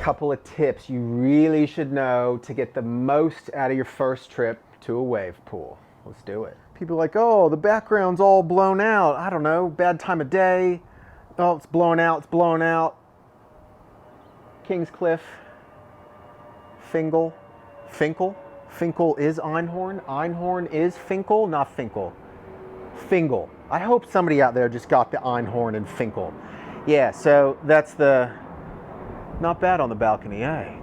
couple of tips you really should know to get the most out of your first trip to a wave pool. Let's do it. People are like, oh, the background's all blown out. I don't know, bad time of day. Oh, it's blown out, it's blown out. Kingscliff, Finkel. Finkel is Einhorn. Einhorn is Finkel, not Finkel. Fingal. I hope somebody out there just got the Einhorn and Finkel. Yeah, so that's not bad on the balcony, eh?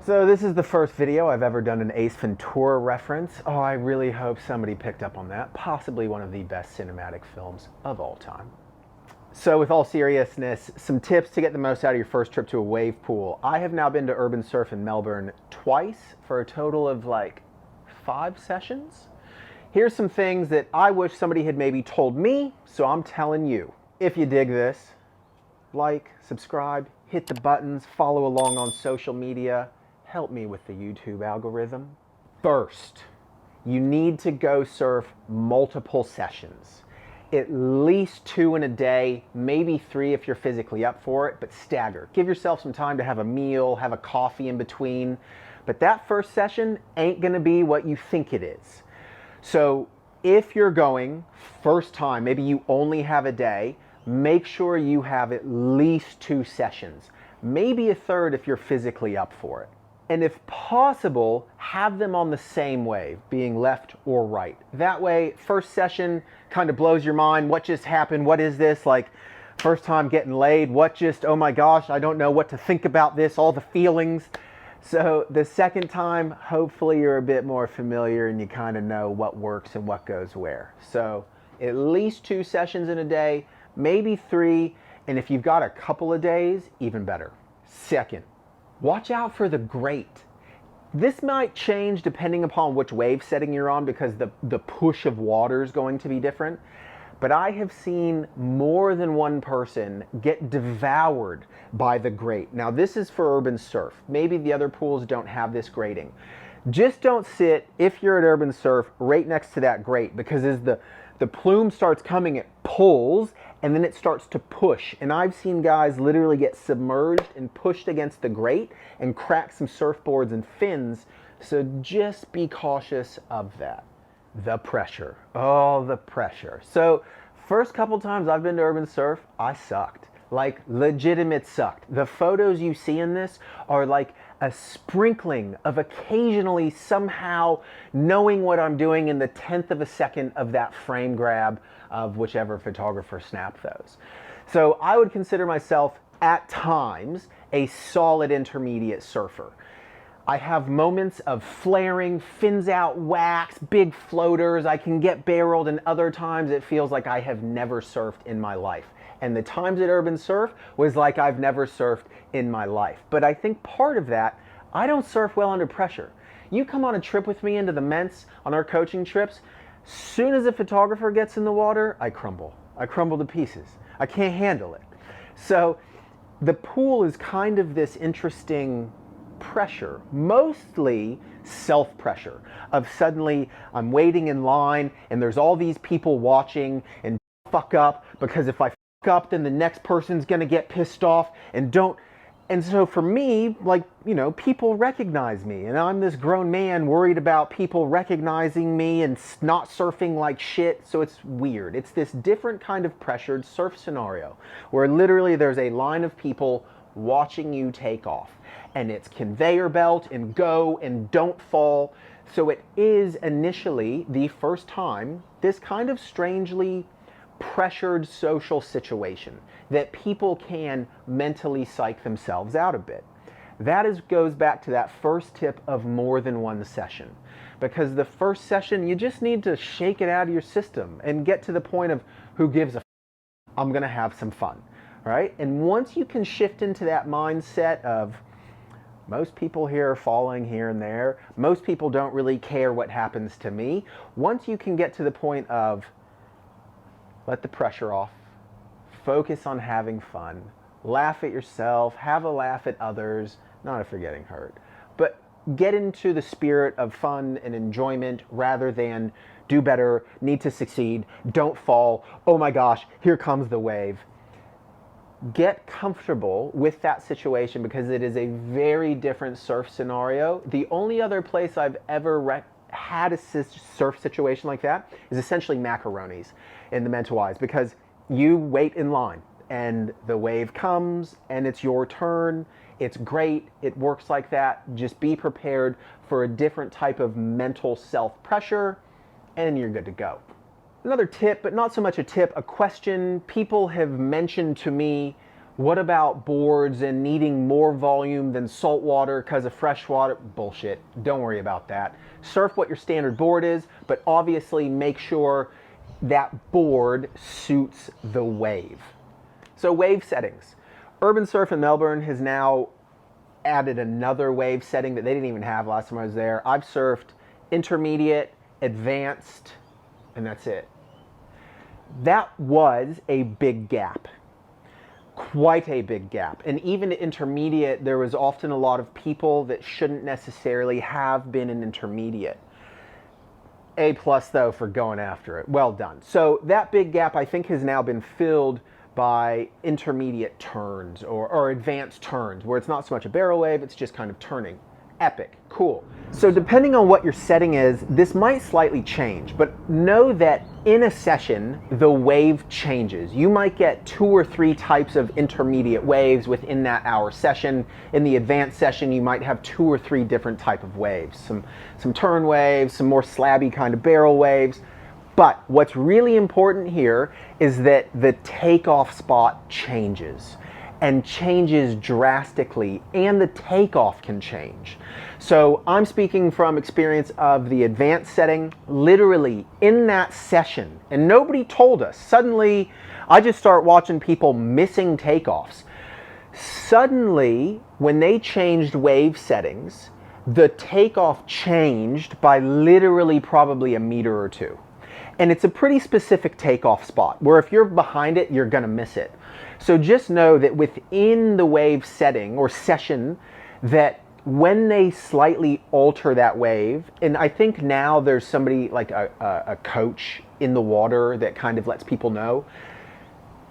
So this is the first video I've ever done an Ace Ventura reference. Oh, I really hope somebody picked up on that. Possibly one of the best cinematic films of all time. So with all seriousness, some tips to get the most out of your first trip to a wave pool. I have now been to Urban Surf in Melbourne twice for a total of like 5 sessions. Here's some things that I wish somebody had maybe told me, so I'm telling you. If you dig this, like, subscribe, hit the buttons, follow along on social media, help me with the YouTube algorithm. First, you need to go surf multiple sessions. At least 2 in a day, maybe 3 if you're physically up for it, but stagger. Give yourself some time to have a meal, have a coffee in between. But that first session ain't gonna be what you think it is. So if you're going first time, maybe you only have a day, make sure you have at least 2 sessions. Maybe a third if you're physically up for it. And if possible, have them on the same wave, being left or right. That way, first session kind of blows your mind. What just happened? What is this? Like, first time getting laid. What just, oh my gosh, I don't know what to think about this, all the feelings. So the second time, hopefully you're a bit more familiar and you kind of know what works and what goes where. So at least 2 sessions in a day, maybe 3. And if you've got a couple of days, even better. Second, watch out for the grate. This might change depending upon which wave setting you're on because the push of water is going to be different. But I have seen more than one person get devoured by the grate. Now this is for Urban Surf. Maybe the other pools don't have this grating. Just don't sit, if you're at Urban Surf, right next to that grate, because as the plume starts coming, it pulls and then it starts to push. And I've seen guys literally get submerged and pushed against the grate and crack some surfboards and fins. So just be cautious of that. The pressure. Oh, the pressure. So first couple times I've been to Urban Surf, I sucked. Like legitimate sucked. The photos you see in this are like a sprinkling of occasionally somehow knowing what I'm doing in the 10th of a second of that frame grab of whichever photographer snapped those. So I would consider myself at times a solid intermediate surfer. I have moments of flaring, fins out, wax, big floaters. I can get barreled, and other times it feels like I have never surfed in my life. And the times at Urban Surf was like I've never surfed in my life. But I think part of that, I don't surf well under pressure. You come on a trip with me into the Ments on our coaching trips, soon as a photographer gets in the water, I crumble. I crumble to pieces. I can't handle it. So the pool is kind of this interesting pressure, mostly self-pressure of suddenly I'm waiting in line and there's all these people watching and fuck up, because if I fuck up then the next person's gonna get pissed off and don't. And so for me, like, you know, people recognize me and I'm this grown man worried about people recognizing me and not surfing like shit. So it's weird. It's this different kind of pressured surf scenario where literally there's a line of people watching you take off, and it's conveyor belt and go and don't fall. So it is initially the first time this kind of strangely pressured social situation that people can mentally psych themselves out a bit. That goes back to that first tip of more than one session, because the first session you just need to shake it out of your system and get to the point of who gives a f, I'm gonna have some fun. Right? And once you can shift into that mindset of most people here are falling here and there, most people don't really care what happens to me. Once you can get to the point of let the pressure off, focus on having fun, laugh at yourself, have a laugh at others, not if you're getting hurt, but get into the spirit of fun and enjoyment rather than do better, need to succeed, don't fall, oh my gosh, here comes the wave. get comfortable with that situation because it is a very different surf scenario. The only other place I've ever had a surf situation like that is essentially macaronis in the mental eyes, because you wait in line and the wave comes and it's your turn. It's great. It works like that. Just be prepared for a different type of mental self-pressure and you're good to go. Another tip, but not so much a tip, a question. People have mentioned to me, what about boards and needing more volume than salt water because of fresh water? Bullshit. Don't worry about that. Surf what your standard board is, but obviously make sure that board suits the wave. So wave settings. Urbn Surf in Melbourne has now added another wave setting that they didn't even have last time I was there. I've surfed intermediate, advanced, and that's it. That was a big gap. Quite a big gap. And even at intermediate, there was often a lot of people that shouldn't necessarily have been an intermediate. A+ though for going after it. Well done. So that big gap I think has now been filled by intermediate turns or advanced turns, where it's not so much a barrel wave, it's just kind of turning. Epic. Cool. So depending on what your setting is, this might slightly change, but know that in a session, the wave changes. You might get 2 or 3 types of intermediate waves within that hour session. In the advanced session, you might have 2 or 3 different type of waves. Some turn waves, some more slabby kind of barrel waves. But what's really important here is that the takeoff spot changes, and changes drastically, and the takeoff can change. So I'm speaking from experience of the advanced setting. Literally in that session, and nobody told us, suddenly I just start watching people missing takeoffs. Suddenly, when they changed wave settings, the takeoff changed by literally probably a meter or 2. And it's a pretty specific takeoff spot where if you're behind it, you're gonna miss it. So just know that within the wave setting or session, that when they slightly alter that wave, and I think now there's somebody like a coach in the water that kind of lets people know,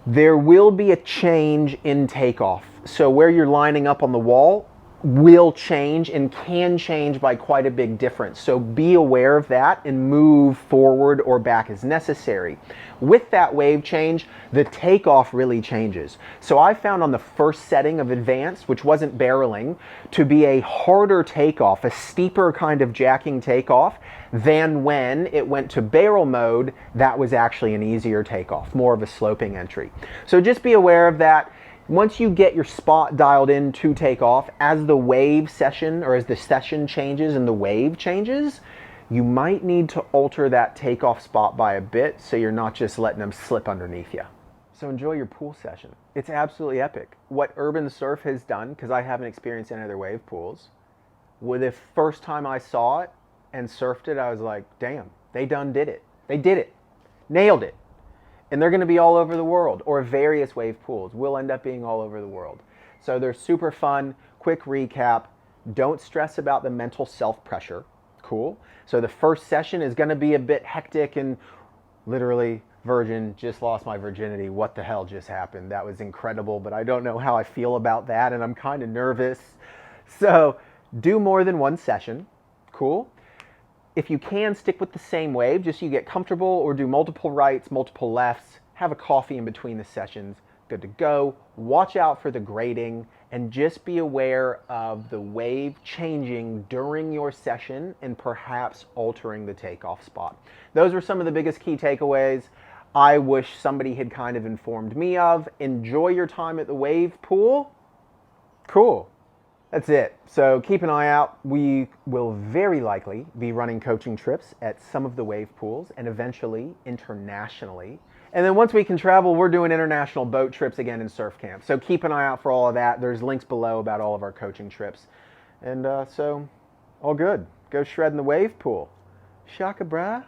there will be a change in takeoff. So where you're lining up on the wall will change and can change by quite a big difference. So be aware of that and move forward or back as necessary. With that wave change, the takeoff really changes. So I found on the first setting of advanced, which wasn't barreling, to be a harder takeoff, a steeper kind of jacking takeoff, than when it went to barrel mode, that was actually an easier takeoff, more of a sloping entry. So just be aware of that. Once you get your spot dialed in to take off, as the wave session or as the session changes and the wave changes, you might need to alter that takeoff spot by a bit so you're not just letting them slip underneath you. So enjoy your pool session. It's absolutely epic. What Urbn Surf has done, because I haven't experienced any other wave pools, with the first time I saw it and surfed it, I was like, damn, they done did it. They did it. Nailed it. And they're going to be all over the world, or various wave pools will end up being all over the world. So they're super fun. Quick recap. Don't stress about the mental self-pressure. Cool. So the first session is going to be a bit hectic and literally virgin, just lost my virginity. What the hell just happened? That was incredible, but I don't know how I feel about that, and I'm kind of nervous. So do more than one session. Cool. If you can, stick with the same wave, just so you get comfortable, or do multiple rights, multiple lefts, have a coffee in between the sessions, good to go. Watch out for the grading, and just be aware of the wave changing during your session and perhaps altering the takeoff spot. Those were some of the biggest key takeaways I wish somebody had kind of informed me of. Enjoy your time at the wave pool. Cool. That's it. So keep an eye out. We will very likely be running coaching trips at some of the wave pools and eventually internationally. And then once we can travel, we're doing international boat trips again in surf camp. So keep an eye out for all of that. There's links below about all of our coaching trips. And so all good. Go shred in the wave pool. Shaka brah.